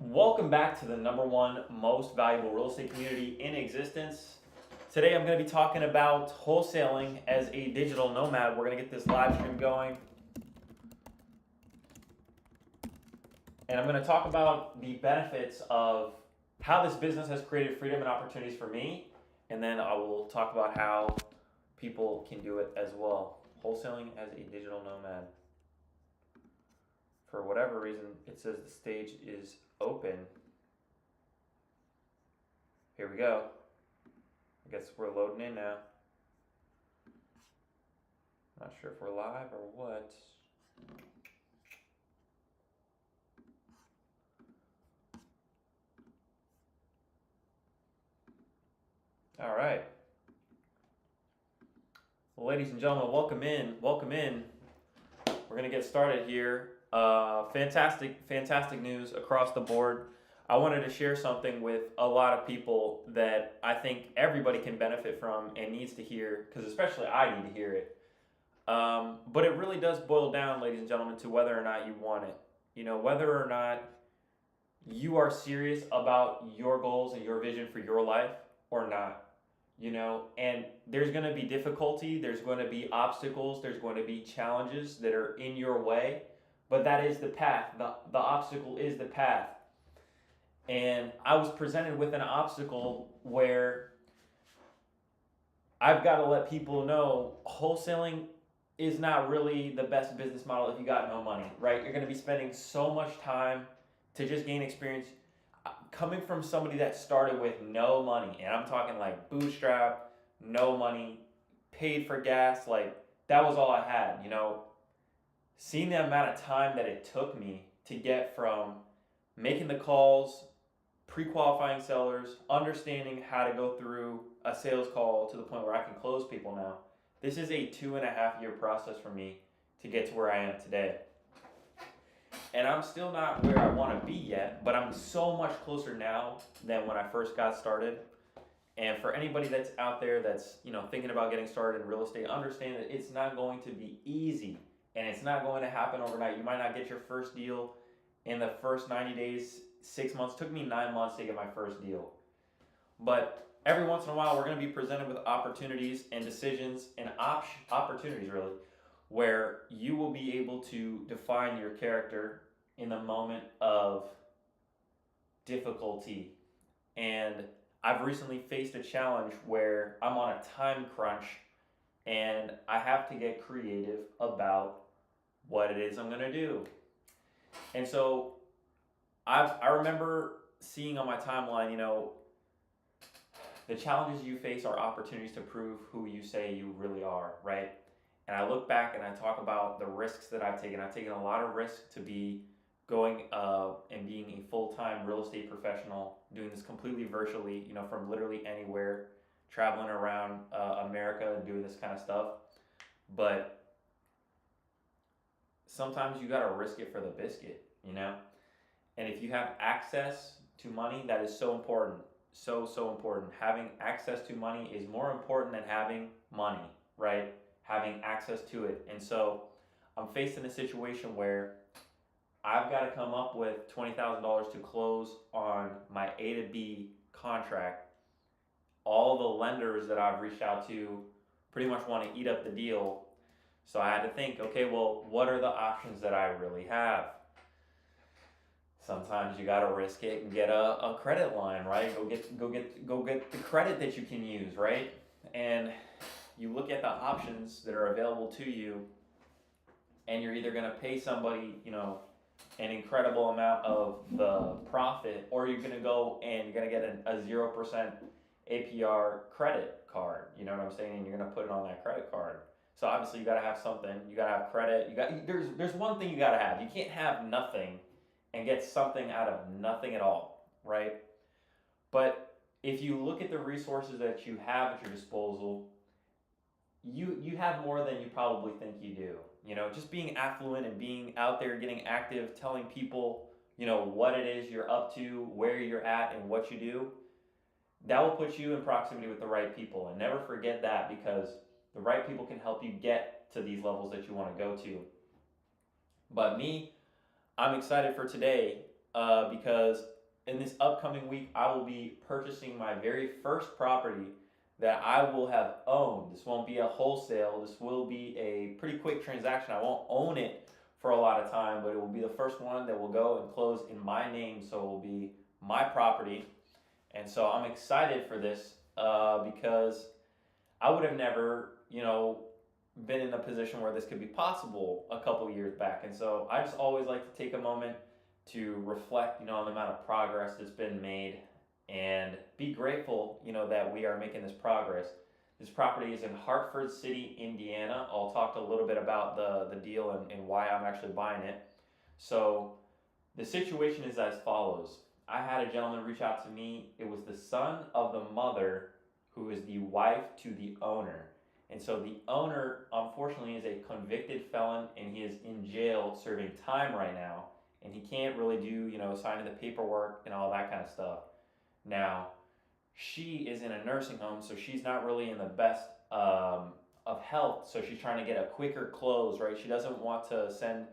Welcome back to the #1 most valuable real estate community in existence. Today I'm going to be talking about wholesaling as a digital nomad. We're going to get this live stream going. And I'm going to talk about the benefits of how this business has created freedom and opportunities for me. And then I will talk about how people can do it as well. Wholesaling as a digital nomad. For whatever reason, it says the stage is open. Here we go. I guess we're loading in now. Not sure if we're live or what. All right. Well, ladies and gentlemen, welcome in. Welcome in. We're going to get started here. Fantastic news across the board. I wanted to share something with a lot of people that I think everybody can benefit from and needs to hear, because especially I need to hear it. But it really does boil down, ladies and gentlemen, to whether or not you want it. You know, whether or not you are serious about your goals and your vision for your life or not. You know, and there's going to be difficulty, there's going to be obstacles, there's going to be challenges that are in your way. But that is the path. The obstacle is the path. And I was presented with an obstacle where I've got to let people know wholesaling is not really the best business model if you got no money, right? You're going to be spending so much time to just gain experience. Coming from somebody that started with no money, and I'm talking like bootstrap, no money, paid for gas, like that was all I had, you know. Seeing the amount of time that it took me to get from making the calls, pre-qualifying sellers, understanding how to go through a sales call to the point where I can close people now. This is a 2.5-year process for me to get to where I am today. And I'm still not where I want to be yet, but I'm so much closer now than when I first got started. And for anybody that's out there that's, you know, thinking about getting started in real estate, understand that it's not going to be easy. And it's not going to happen overnight. You might not get your first deal in the first 90 days, 6 months. It took me 9 months to get my first deal. But every once in a while, we're going to be presented with opportunities and decisions and opportunities, really, where you will be able to define your character in the moment of difficulty. And I've recently faced a challenge where I'm on a time crunch and I have to get creative about what it is I'm going to do. And so I remember seeing on my timeline, you know, the challenges you face are opportunities to prove who you say you really are, right? And I look back and I talk about the risks that I've taken. I've taken a lot of risks to be going and being a full-time real estate professional, doing this completely virtually, you know, from literally anywhere, traveling around America and doing this kind of stuff. But sometimes you got to risk it for the biscuit, you know? And if you have access to money, that is so important. So important. Having access to money is more important than having money, right? Having access to it. And so I'm facing a situation where I've got to come up with $20,000 to close on my A to B contract. All the lenders that I've reached out to pretty much want to eat up the deal. So I had to think, okay, well, what are the options that I really have? Sometimes you got to risk it and get a credit line, right? Go get the credit that you can use, right? And you look at the options that are available to you, and you're either going to pay somebody, you know, an incredible amount of the profit, or you're going to go and you're going to get a 0% APR credit card. You know what I'm saying? And you're going to put it on that credit card. So obviously you got to have something. You got to have credit. There's one thing you got to have. You can't have nothing and get something out of nothing at all, right? But if you look at the resources that you have at your disposal, you have more than you probably think you do. You know, just being affluent and being out there, getting active, telling people, you know, what it is you're up to, where you're at, and what you do, that will put you in proximity with the right people. And never forget that, because the right people can help you get to these levels that you want to go to. But me, I'm excited for today because in this upcoming week, I will be purchasing my very first property that I will have owned. This won't be a wholesale. This will be a pretty quick transaction. I won't own it for a lot of time, but it will be the first one that will go and close in my name. So it will be my property. And so I'm excited for this because I would have never, been in a position where this could be possible a couple years back. And so I just always like to take a moment to reflect, on the amount of progress that's been made and be grateful, that we are making this progress. This property is in Hartford City, Indiana. I'll talk a little bit about the deal and why I'm actually buying it. So the situation is as follows. I had a gentleman reach out to me. It was the son of the mother who is the wife to the owner. And so the owner, unfortunately, is a convicted felon and he is in jail serving time right now. And he can't really do, signing the paperwork and all that kind of stuff. Now, she is in a nursing home, so she's not really in the best of health. So she's trying to get a quicker close, right? She doesn't want to send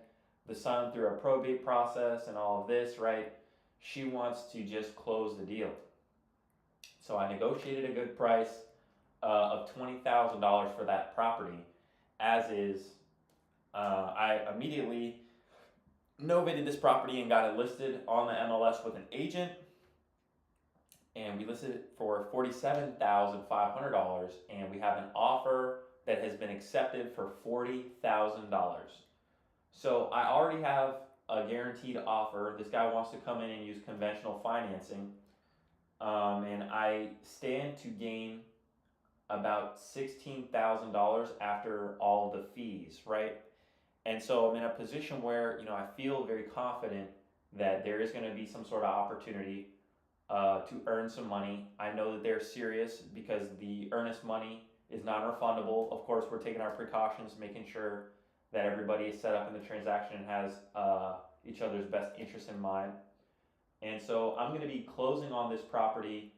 the son through a probate process and all of this, right? She wants to just close the deal. So I negotiated a good price of $20,000 for that property. As is, I immediately novated this property and got it listed on the MLS with an agent. And we listed it for $47,500, and we have an offer that has been accepted for $40,000. So I already have a guaranteed offer. This guy wants to come in and use conventional financing, and I stand to gain about $16,000 after all the fees, right? And so I'm in a position where, I feel very confident that there is going to be some sort of opportunity to earn some money. I know that they're serious because the earnest money is non-refundable. Of course, we're taking our precautions, making sure that everybody is set up in the transaction and has each other's best interest in mind. And so I'm going to be closing on this property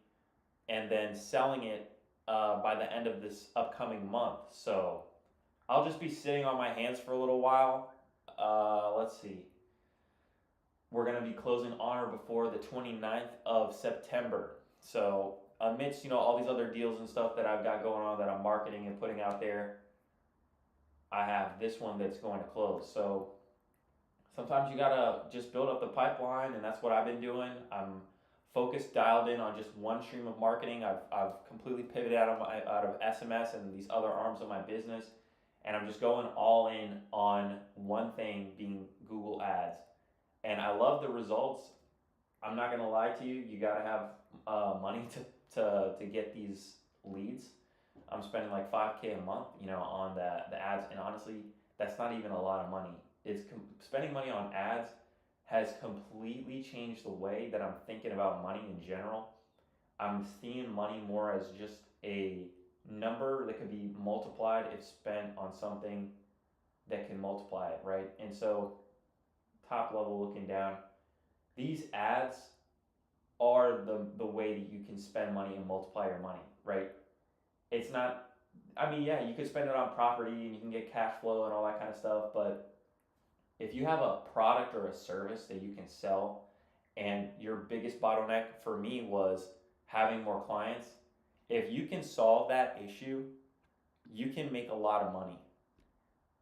and then selling it by the end of this upcoming month. So I'll just be sitting on my hands for a little while. Let's see. We're going to be closing on or before the 29th of September. So amidst, all these other deals and stuff that I've got going on that I'm marketing and putting out there, I have this one that's going to close. So sometimes you got to just build up the pipeline, and that's what I've been doing. I'm focused, dialed in on just one stream of marketing. I've completely pivoted out of SMS and these other arms of my business, and I'm just going all in on one thing, being Google Ads. And I love the results. I'm not gonna lie to you. You gotta have money to get these leads. I'm spending like $5K a month, on the ads, and honestly, that's not even a lot of money. Spending money on ads has completely changed the way that I'm thinking about money in general. I'm seeing money more as just a number that could be multiplied if spent on something that can multiply it, right? And so, top level looking down, these ads are the way that you can spend money and multiply your money, right? It's not, yeah, you could spend it on property and you can get cash flow and all that kind of stuff, but if you have a product or a service that you can sell, and your biggest bottleneck for me was having more clients, if you can solve that issue, you can make a lot of money.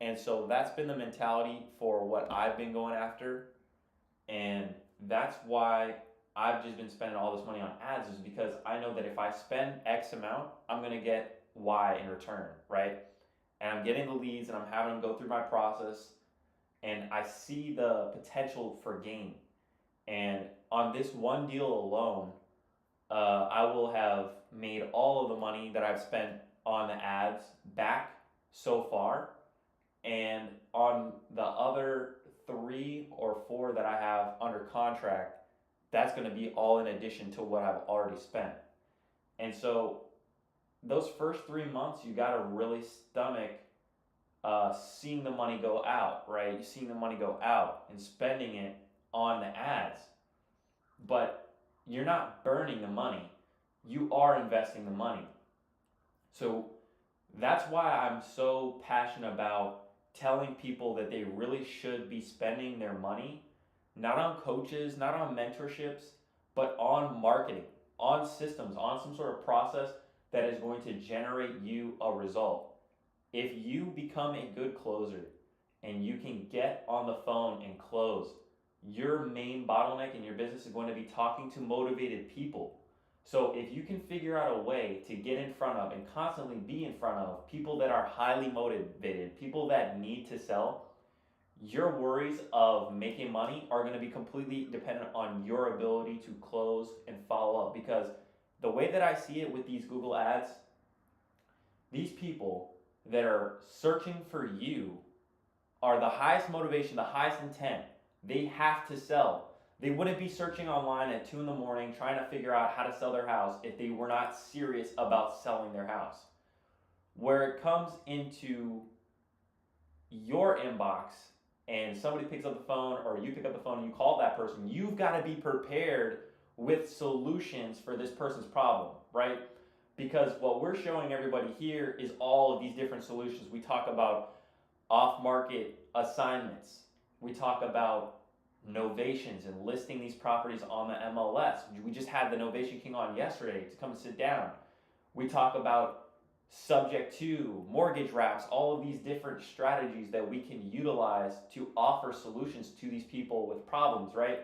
And so that's been the mentality for what I've been going after. And that's why I've just been spending all this money on ads, is because I know that if I spend X amount, I'm going to get Y in return, right? And I'm getting the leads and I'm having them go through my process, and I see the potential for gain. And on this one deal alone, I will have made all of the money that I've spent on the ads back so far. And on the other 3 or 4 that I have under contract, that's going to be all in addition to what I've already spent. And so those first 3 months, you got to really stomach seeing the money go out, right? Seeing the money go out and spending it on the ads. But you're not burning the money. You are investing the money. So that's why I'm so passionate about telling people that they really should be spending their money, not on coaches, not on mentorships, but on marketing, on systems, on some sort of process that is going to generate you a result. If you become a good closer and you can get on the phone and close, your main bottleneck in your business is going to be talking to motivated people. So if you can figure out a way to get in front of and constantly be in front of people that are highly motivated, people that need to sell, your worries of making money are going to be completely dependent on your ability to close and follow up. Because the way that I see it with these Google ads, these people that are searching for you are the highest motivation, the highest intent. They have to sell. They wouldn't be searching online at 2 in the morning trying to figure out how to sell their house if they were not serious about selling their house. Where it comes into your inbox and somebody picks up the phone, or you pick up the phone and you call that person, you've got to be prepared with solutions for this person's problem, right? Because what we're showing everybody here is all of these different solutions. We talk about off-market assignments. We talk about novations and listing these properties on the MLS. We just had the Novation King on yesterday to come and sit down. We talk about subject to mortgage wraps, all of these different strategies that we can utilize to offer solutions to these people with problems, right?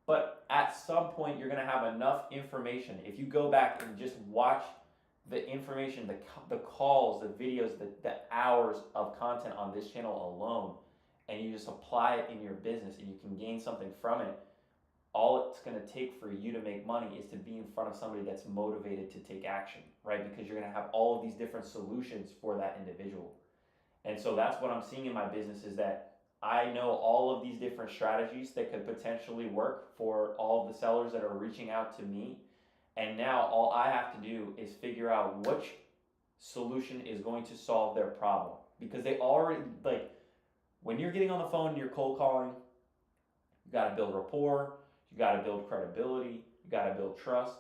But at some point, you're going to have enough information. If you go back and just watch the information, the calls, the videos, the hours of content on this channel alone, and you just apply it in your business and you can gain something from it, all it's going to take for you to make money is to be in front of somebody that's motivated to take action, right? Because you're going to have all of these different solutions for that individual. And so that's what I'm seeing in my business, is that I know all of these different strategies that could potentially work for all of the sellers that are reaching out to me. And now all I have to do is figure out which solution is going to solve their problem. Because they already, like, when you're getting on the phone and you're cold calling, you got to build rapport, you got to build credibility, you got to build trust,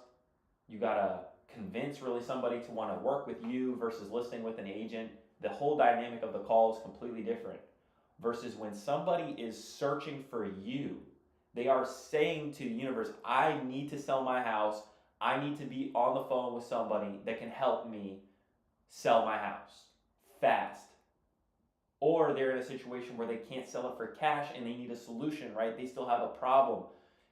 you got to convince really somebody to want to work with you versus listing with an agent. The whole dynamic of the call is completely different. Versus when somebody is searching for you, they are saying to the universe, I need to sell my house. I need to be on the phone with somebody that can help me sell my house fast. Or they're in a situation where they can't sell it for cash and they need a solution, right? They still have a problem.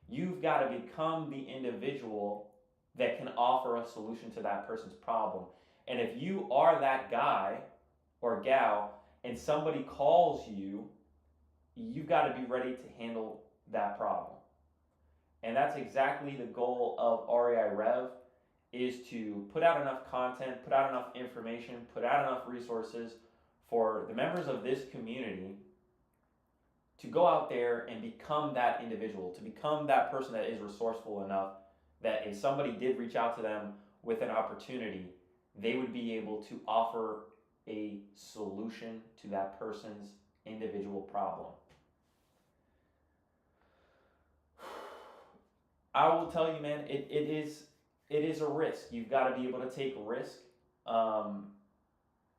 You've got to become the individual that can offer a solution to that person's problem. And if you are that guy or gal and somebody calls you, you've got to be ready to handle that problem. And that's exactly the goal of REI Rev, is to put out enough content, put out enough information, put out enough resources for the members of this community to go out there and become that individual, to become that person that is resourceful enough that if somebody did reach out to them with an opportunity, they would be able to offer a solution to that person's individual problem. I will tell you, man, it is a risk. You've got to be able to take risk, and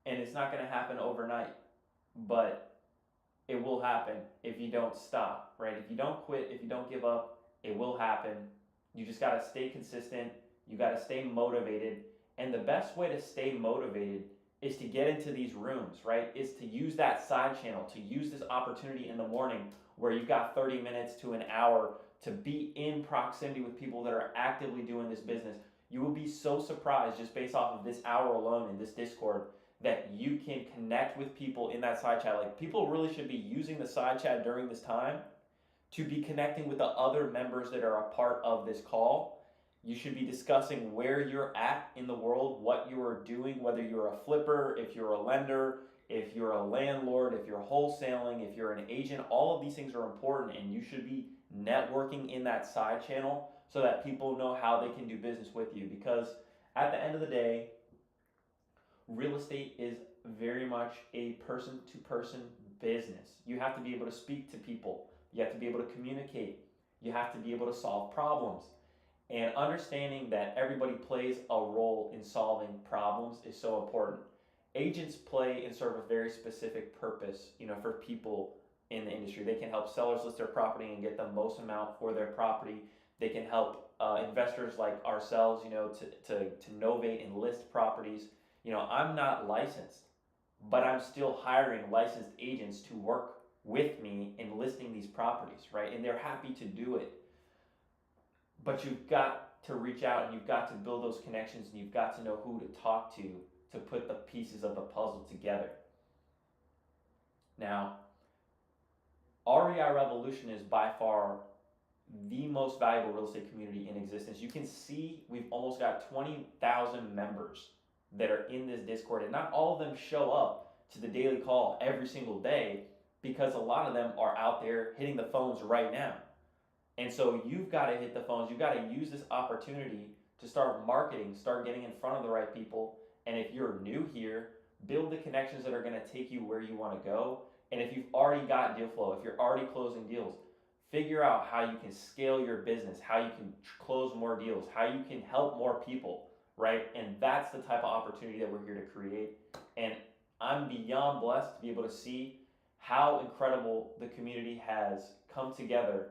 it's not going to happen overnight, but it will happen if you don't stop, right? If you don't quit, if you don't give up, it will happen. You just got to stay consistent. You got to stay motivated, and the best way to stay motivated is to get into these rooms, right? Is to use that side channel, to use this opportunity in the morning where you've got 30 minutes to an hour to be in proximity with people that are actively doing this business. You will be so surprised just based off of this hour alone in this Discord that you can connect with people in that side chat. Like, people really should be using the side chat during this time to be connecting with the other members that are a part of this call. You should be discussing where you're at in the world, what you are doing, whether you're a flipper, if you're a lender, if you're a landlord, if you're wholesaling, if you're an agent. All of these things are important, and you should be networking in that side channel so that people know how they can do business with you. Because at the end of the day, real estate is very much a person-to-person business. You have to be able to speak to people. You have to be able to communicate. You have to be able to solve problems. And understanding that everybody plays a role in solving problems is so important. Agents play and serve a very specific purpose, for people in the industry. They can help sellers list their property and get the most amount for their property. They can help investors like ourselves, to novate and list properties. I'm not licensed, but I'm still hiring licensed agents to work with me in listing these properties, right? And they're happy to do it. But you've got to reach out and you've got to build those connections and you've got to know who to talk to put the pieces of the puzzle together. Now, REI Revolution is by far the most valuable real estate community in existence. You can see we've almost got 20,000 members that are in this Discord, and not all of them show up to the daily call every single day because a lot of them are out there hitting the phones right now. And so you've got to hit the phones. You've got to use this opportunity to start marketing, start getting in front of the right people. And if you're new here, build the connections that are going to take you where you want to go. And if you've already got deal flow, if you're already closing deals, figure out how you can scale your business, how you can close more deals, how you can help more people, right? And that's the type of opportunity that we're here to create. And I'm beyond blessed to be able to see how incredible the community has come together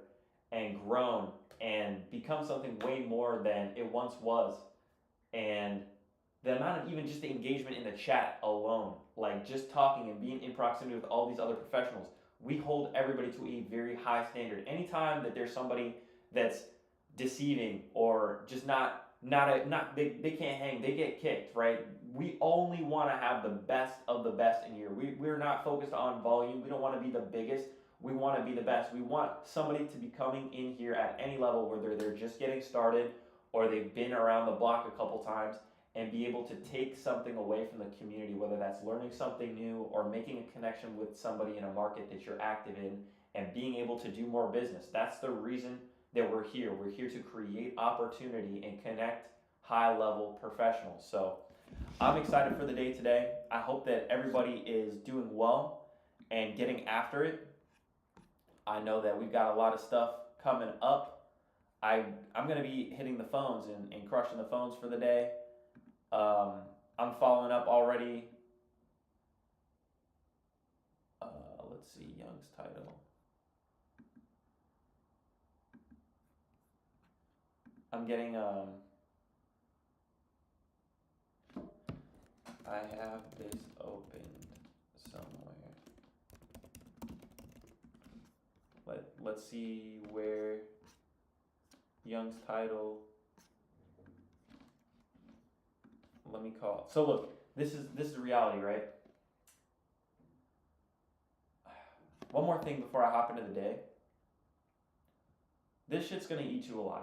and grown and become something way more than it once was. And the amount of even just the engagement in the chat alone, like just talking and being in proximity with all these other professionals, we hold everybody to a very high standard. Anytime that there's somebody that's deceiving or just they can't hang, they get kicked, right? We only want to have the best of the best in here. We're not focused on volume. We don't want to be the biggest. We want to be the best. We want somebody to be coming in here at any level, whether they're just getting started or they've been around the block a couple times, and be able to take something away from the community, whether that's learning something new or making a connection with somebody in a market that you're active in and being able to do more business. That's the reason that we're here. We're here to create opportunity and connect high-level professionals. So I'm excited for the day today. I hope that everybody is doing well and getting after it. I know that we've got a lot of stuff coming up. I'm going to be hitting the phones and crushing the phones for the day. I'm following up already. Let's see, Young's title. I'm getting, I have this opened somewhere. Let's see where Young's title. Let me call. So look, this is reality, right? One more thing before I hop into the day. This shit's gonna eat you alive.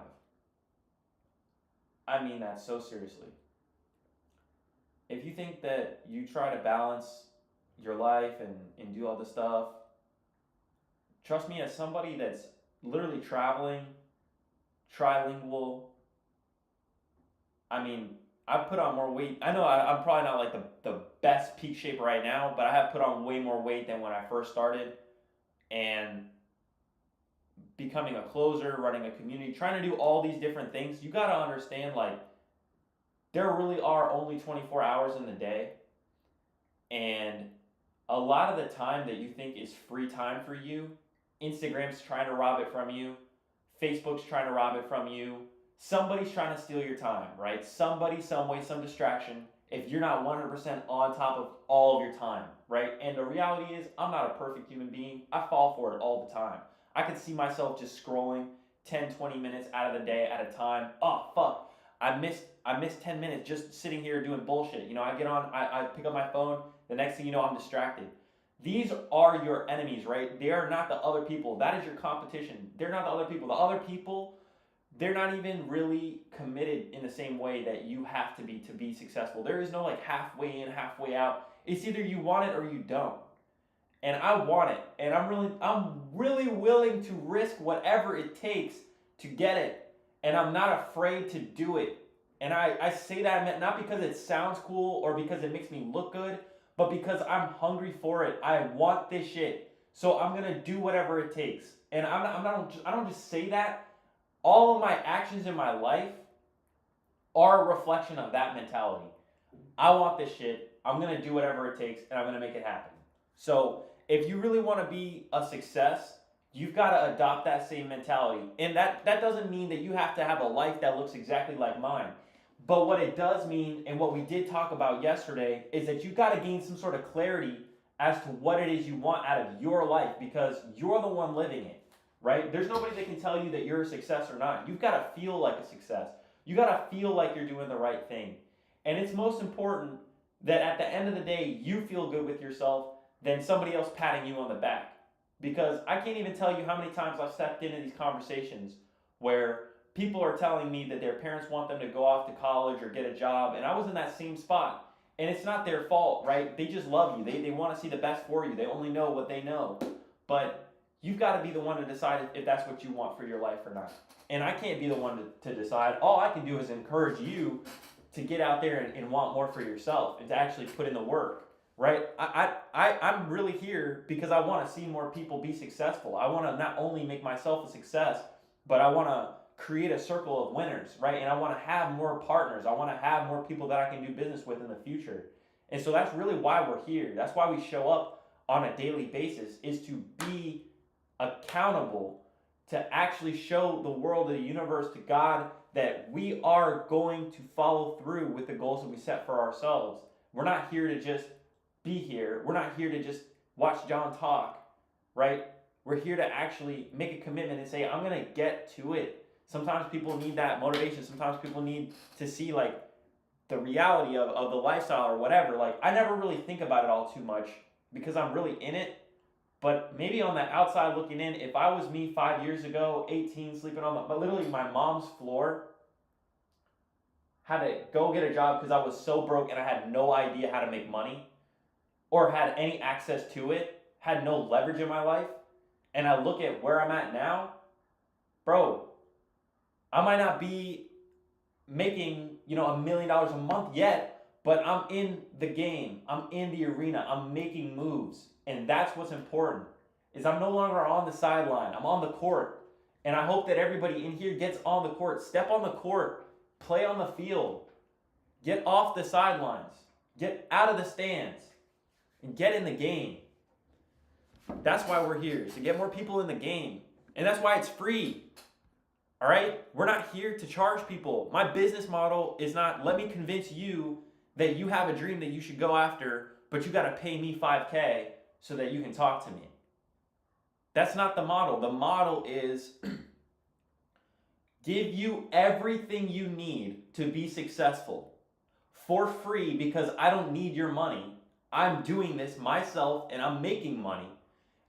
I mean that so seriously. If you think that you try to balance your life and do all this stuff, trust me, as somebody that's literally traveling, trilingual, I mean, I've put on more weight. I know I'm probably not like the best peak shape right now, but I have put on way more weight than when I first started. And becoming a closer, running a community, trying to do all these different things, you got to understand, like, there really are only 24 hours in the day. And a lot of the time that you think is free time for you, Instagram's trying to rob it from you, Facebook's trying to rob it from you, somebody's trying to steal your time, right? Somebody, some way, some distraction, if you're not 100% on top of all of your time, right? And the reality is, I'm not a perfect human being. I fall for it all the time. I could see myself just scrolling 10, 20 minutes out of the day at a time. Oh, fuck. I missed 10 minutes just sitting here doing bullshit. I get on, I pick up my phone. The next thing you know, I'm distracted. These are your enemies, right? They are not the other people. That is your competition. They're not the other people. The other people, they're not even really committed in the same way that you have to be successful. There is no like halfway in, halfway out. It's either you want it or you don't. And I want it. And I'm really willing to risk whatever it takes to get it. And I'm not afraid to do it. And I say that not because it sounds cool or because it makes me look good, but because I'm hungry for it. I want this shit. So I'm going to do whatever it takes. And I don't just say that. All of my actions in my life are a reflection of that mentality. I want this shit. I'm going to do whatever it takes, and I'm going to make it happen. So if you really want to be a success you've got to adopt that same mentality. And that doesn't mean that you have to have a life that looks exactly like mine. But what it does mean, and what we did talk about yesterday, is that you've got to gain some sort of clarity as to what it is you want out of your life, because you're the one living it, right? There's nobody that can tell you that you're a success or not. You've got to feel like a success. You got to feel like you're doing the right thing. And it's most important that at the end of the day, you feel good with yourself than somebody else patting you on the back. Because I can't even tell you how many times I've stepped into these conversations where people are telling me that their parents want them to go off to college or get a job, and I was in that same spot. And it's not their fault, right? They just love you. They want to see the best for you. They only know what they know. But you've got to be the one to decide if that's what you want for your life or not. And I can't be the one to decide. All I can do is encourage you to get out there and want more for yourself and to actually put in the work, right? I'm really here because I want to see more people be successful. I want to not only make myself a success, but I want to create a circle of winners, right? And I want to have more partners. I want to have more people that I can do business with in the future. And so that's really why we're here. That's why we show up on a daily basis, is to be accountable, to actually show the world, the universe, to God, that we are going to follow through with the goals that we set for ourselves. We're not here to just be here. We're not here to just watch John talk, right? We're here to actually make a commitment and say, I'm going to get to it. Sometimes people need that motivation. Sometimes people need to see like the reality of the lifestyle or whatever. Like, I never really think about it all too much because I'm really in it. But maybe on the outside looking in, if I was me 5 years ago, 18, sleeping on literally my mom's floor, had to go get a job because I was so broke and I had no idea how to make money or had any access to it, had no leverage in my life, and I look at where I'm at now, bro, I might not be making, $1 million a month yet, but I'm in the game. I'm in the arena. I'm making moves. And that's what's important, is I'm no longer on the sideline. I'm on the court. And I hope that everybody in here gets on the court. Step on the court. Play on the field. Get off the sidelines. Get out of the stands. And get in the game. That's why we're here, is to get more people in the game. And that's why it's free. All right? We're not here to charge people. My business model is not, let me convince you that you have a dream that you should go after, but you got to pay me $5K so that you can talk to me. That's not the model. The model is give you everything you need to be successful for free, because I don't need your money. I'm doing this myself and I'm making money.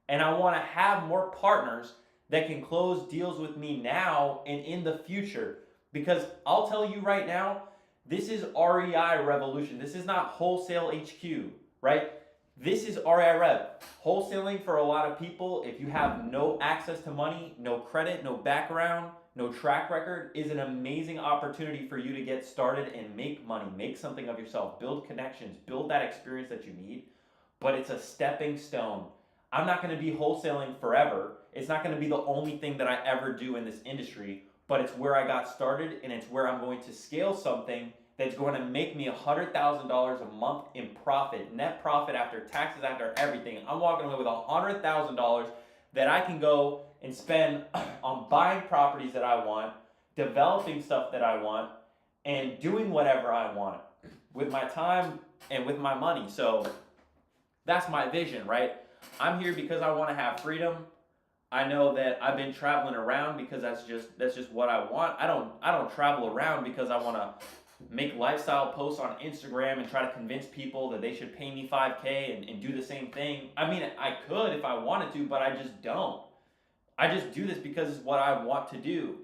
And I want to have more partners that can close deals with me now and in the future. Because I'll tell you right now, this is REI Revolution. This is not Wholesale HQ, right? This is REI Rev. Wholesaling for a lot of people, if you have no access to money, no credit, no background, no track record, is an amazing opportunity for you to get started and make money, make something of yourself, build connections, build that experience that you need. But it's a stepping stone. I'm not going to be wholesaling forever. It's not going to be the only thing that I ever do in this industry, but it's where I got started, and it's where I'm going to scale something that's going to make me $100,000 a month in profit, net profit after taxes, after everything. I'm walking away with $100,000 that I can go and spend on buying properties that I want, developing stuff that I want, and doing whatever I want with my time and with my money. So that's my vision, right? I'm here because I want to have freedom. I know that I've been traveling around because that's just what I want. I don't travel around because I want to make lifestyle posts on Instagram and try to convince people that they should pay me $5K and do the same thing. I mean, I could if I wanted to, but I just don't. I just do this because it's what I want to do.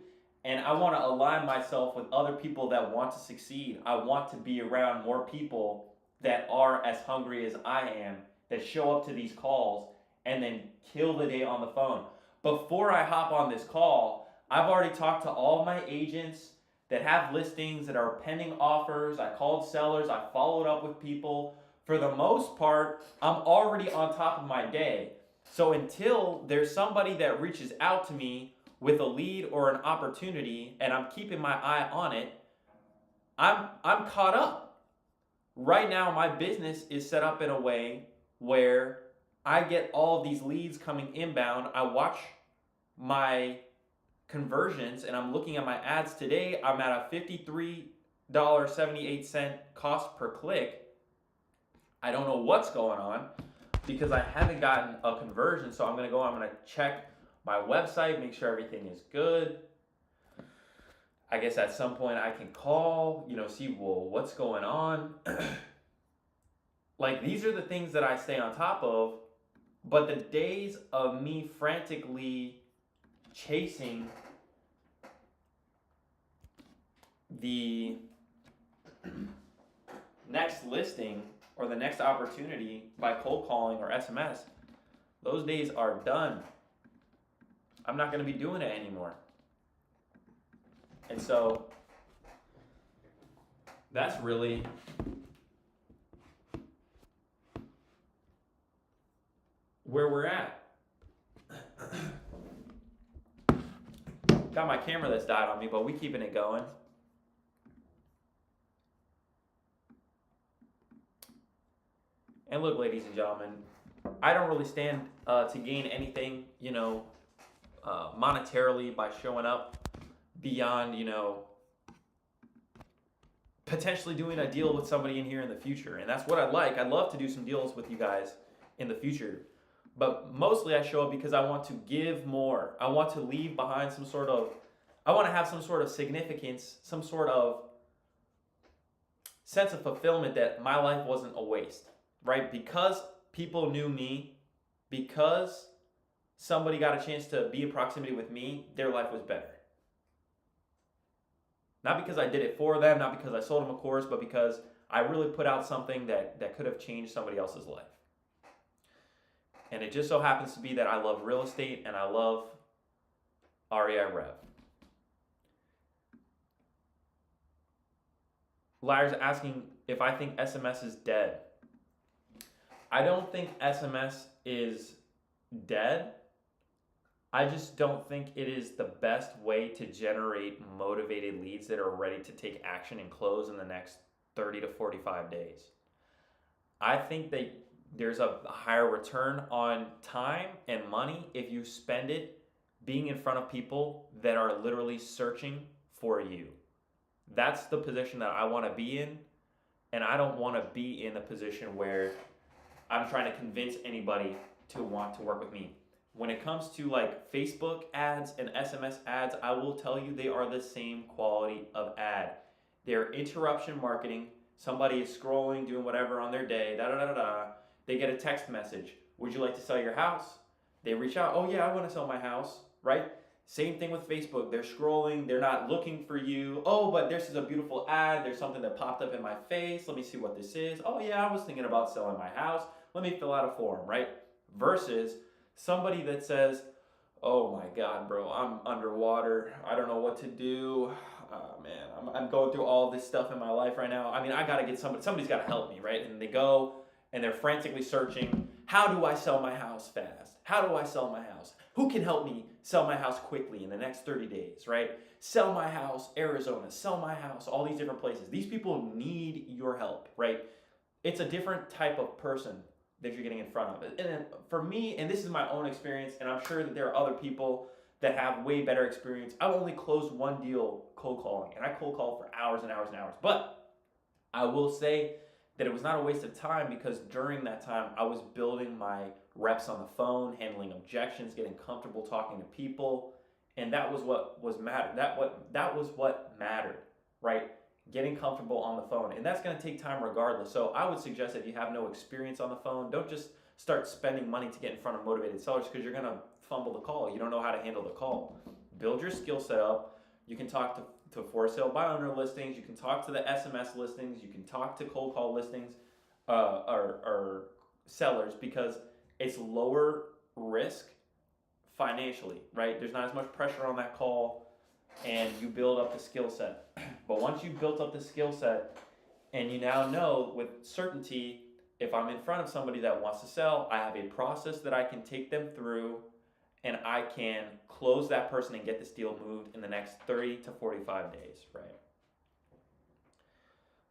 And I want to align myself with other people that want to succeed. I want to be around more people that are as hungry as I am, that show up to these calls and then kill the day on the phone. Before I hop on this call, I've already talked to all my agents that have listings that are pending offers. I called sellers. I followed up with people. For the most part, I'm already on top of my day. So until there's somebody that reaches out to me with a lead or an opportunity and I'm keeping my eye on it, I'm caught up. Right now, my business is set up in a way where I get all of these leads coming inbound. I watch my conversions and I'm looking at my ads today, I'm at a $53.78 cost per click. I don't know what's going on because I haven't gotten a conversion. So I'm going to check my website, make sure everything is good. I guess at some point I can call, see, well, what's going on? Like, these are the things that I stay on top of, but the days of me frantically chasing the next listing or the next opportunity by cold calling or SMS, those days are done. I'm not going to be doing it anymore. And so that's really where we're at. Got my camera that's died on me, but we keeping it going. And look, ladies and gentlemen, I don't really stand to gain anything, monetarily by showing up beyond, potentially doing a deal with somebody in here in the future. And that's what I'd like. I'd love to do some deals with you guys in the future. But mostly I show up because I want to give more. I want to leave behind I want to have some sort of significance, some sort of sense of fulfillment that my life wasn't a waste, right? Because people knew me, because somebody got a chance to be in proximity with me, their life was better. Not because I did it for them, not because I sold them a course, but because I really put out something that could have changed somebody else's life. And it just so happens to be that I love real estate and I love REI Rev. Larry's asking if I think SMS is dead. I don't think SMS is dead. I just don't think it is the best way to generate motivated leads that are ready to take action and close in the next 30 to 45 days. I think that there's a higher return on time and money if you spend it being in front of people that are literally searching for you. That's the position that I want to be in, and I don't want to be in a position where I'm trying to convince anybody to want to work with me. When it comes to like Facebook ads and SMS ads, I will tell you they are the same quality of ad. They're interruption marketing. Somebody is scrolling, doing whatever on their day, They get a text message. Would you like to sell your house? They reach out. Oh yeah, I want to sell my house, right? Same thing with Facebook. They're scrolling. They're not looking for you. Oh, but this is a beautiful ad. There's something that popped up in my face. Let me see what this is. Oh yeah, I was thinking about selling my house. Let me fill out a form, right? Versus somebody that says, oh my God, bro, I'm underwater. I don't know what to do. Oh man, I'm going through all this stuff in my life right now. I mean, I got to get somebody's got to help me, right? And they go and they're frantically searching, how do I sell my house fast? How do I sell my house? Who can help me sell my house quickly in the next 30 days, right? Sell my house, Arizona, sell my house, all these different places. These people need your help, right? It's a different type of person that you're getting in front of. And then for me, and this is my own experience, and I'm sure that there are other people that have way better experience. I've only closed one deal cold calling, and I cold call for hours and hours and hours. But I will say that it was not a waste of time because during that time, I was building my reps on the phone, handling objections, getting comfortable talking to people, and that was what mattered. That was what mattered, right? Getting comfortable on the phone, and that's going to take time regardless. So I would suggest that if you have no experience on the phone, don't just start spending money to get in front of motivated sellers because you're going to fumble the call. You don't know how to handle the call. Build your skill set up. You can talk to for sale by owner listings. You can talk to the SMS listings. You can talk to cold call listings or sellers because it's lower risk financially, right? There's not as much pressure on that call, and you build up the skill set. But once you've built up the skill set and you now know with certainty, if I'm in front of somebody that wants to sell, I have a process that I can take them through and I can close that person and get this deal moved in the next 30 to 45 days, right?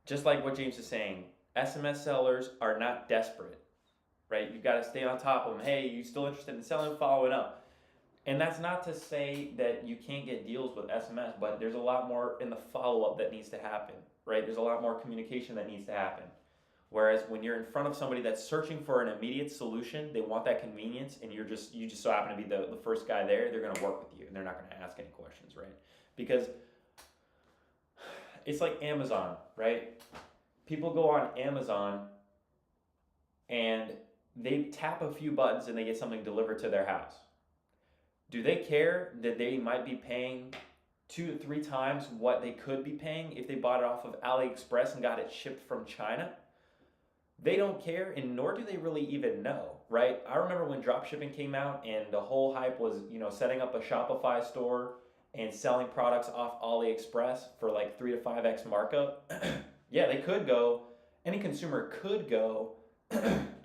Just like what James is saying, SMS sellers are not desperate, right? You've got to stay on top of them. Hey, you still interested in selling? Following up. And that's not to say that you can't get deals with SMS, but there's a lot more in the follow up that needs to happen, right? There's a lot more communication that needs to happen. Whereas when you're in front of somebody that's searching for an immediate solution, they want that convenience, and you just so happen to be the first guy there, they're gonna work with you and they're not gonna ask any questions, right? Because it's like Amazon, right? People go on Amazon and they tap a few buttons and they get something delivered to their house. Do they care that they might be paying 2 to 3 times what they could be paying if they bought it off of AliExpress and got it shipped from China? They don't care, and nor do they really even know, right? I remember when dropshipping came out and the whole hype was, setting up a Shopify store and selling products off AliExpress for like 3 to 5x markup. Yeah, any consumer could go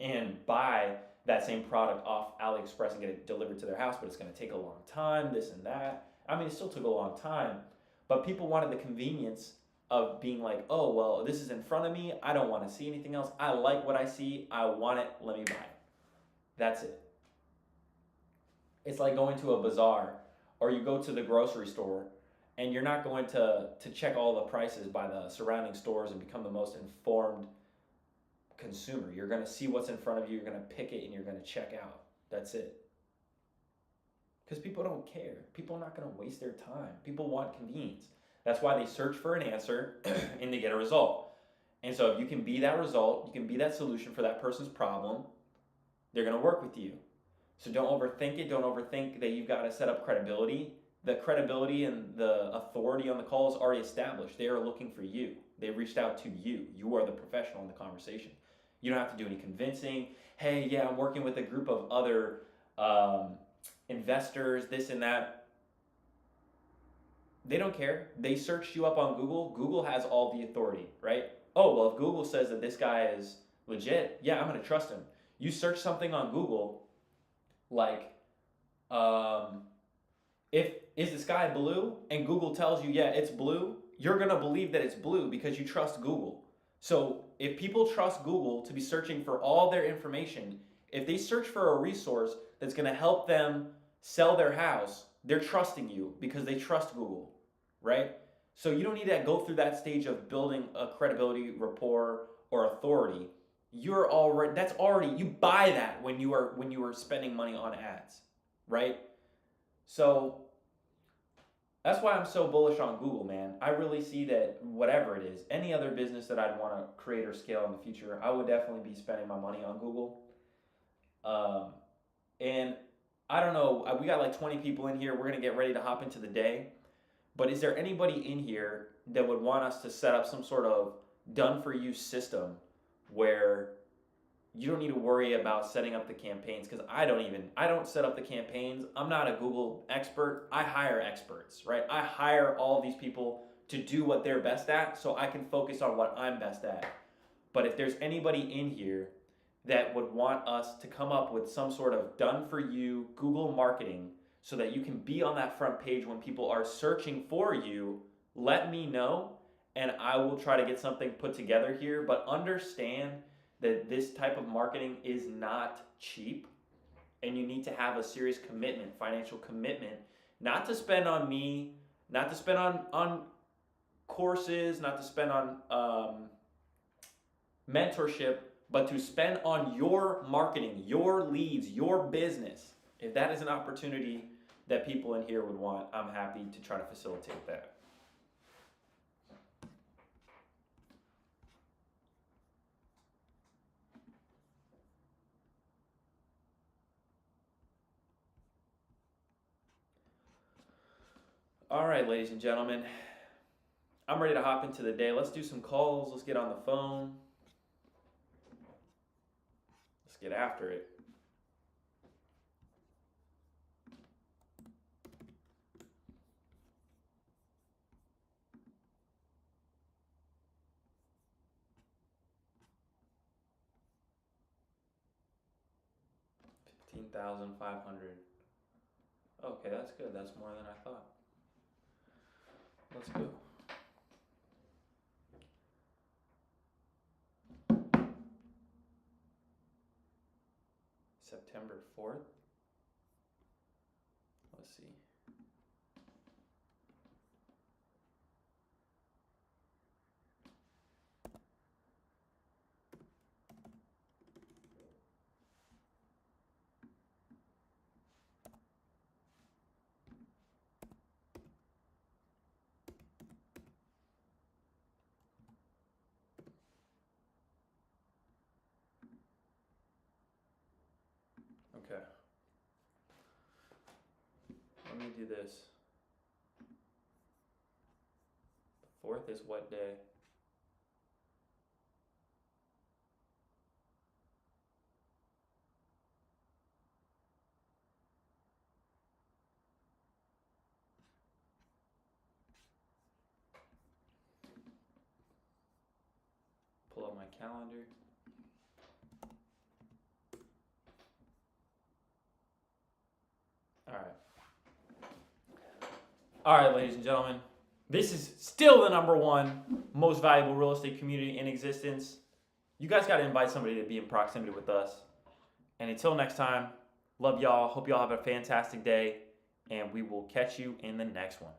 and buy that same product off AliExpress and get it delivered to their house, but it's going to take a long time, this and that. I mean, it still took a long time, but people wanted the convenience of being like, oh, well, this is in front of me. I don't want to see anything else. I like what I see. I want it. Let me buy it. That's it. It's like going to a bazaar, or you go to the grocery store, and you're not going to check all the prices by the surrounding stores and become the most informed consumer. You're going to see what's in front of you, you're going to pick it, and you're going to check out. That's it. Because people don't care. People are not going to waste their time. People want convenience. That's why they search for an answer and they get a result. And so if you can be that result, you can be that solution for that person's problem, they're going to work with you. So don't overthink it. Don't overthink that you've got to set up credibility. The credibility and the authority on the call is already established. They are looking for you. They reached out to you. You are the professional in the conversation. You don't have to do any convincing. Hey, yeah, I'm working with a group of other investors, this and that. They don't care. They searched you up on Google. Google has all the authority, right? Oh, well, if Google says that this guy is legit, yeah, I'm going to trust him. You search something on Google like, is the sky blue? And Google tells you, yeah, it's blue. You're going to believe that it's blue because you trust Google. So if people trust Google to be searching for all their information, if they search for a resource that's going to help them sell their house, they're trusting you because they trust Google, right? So you don't need to go through that stage of building a credibility, rapport, or authority. You buy that when you are spending money on ads, right? So that's why I'm so bullish on Google, man. I really see that whatever it is, any other business that I'd want to create or scale in the future, I would definitely be spending my money on Google. And I don't know, we got like 20 people in here. We're going to get ready to hop into the day. But is there anybody in here that would want us to set up some sort of done-for-you system where you don't need to worry about setting up the campaigns? Because I don't set up the campaigns. I'm not a Google expert. I hire experts, right? I hire all these people to do what they're best at so I can focus on what I'm best at. But if there's anybody in here that would want us to come up with some sort of done-for-you Google marketing so that you can be on that front page when people are searching for you, let me know, and I will try to get something put together here. But understand that this type of marketing is not cheap, and you need to have a serious commitment, financial commitment, not to spend on me, not to spend on courses, not to spend on mentorship, but to spend on your marketing, your leads, your business. If that is an opportunity that people in here would want, I'm happy to try to facilitate that. All right, ladies and gentlemen, I'm ready to hop into the day. Let's do some calls. Let's get on the phone. Let's get after it. $15,500. Okay, that's good. That's more than I thought. Let's go. September 4th. see. Okay. Let me do this. The 4th is what day? Pull up my calendar. All right, ladies and gentlemen, this is still the #1 most valuable real estate community in existence. You guys got to invite somebody to be in proximity with us. And until next time, love y'all. Hope y'all have a fantastic day, and we will catch you in the next one.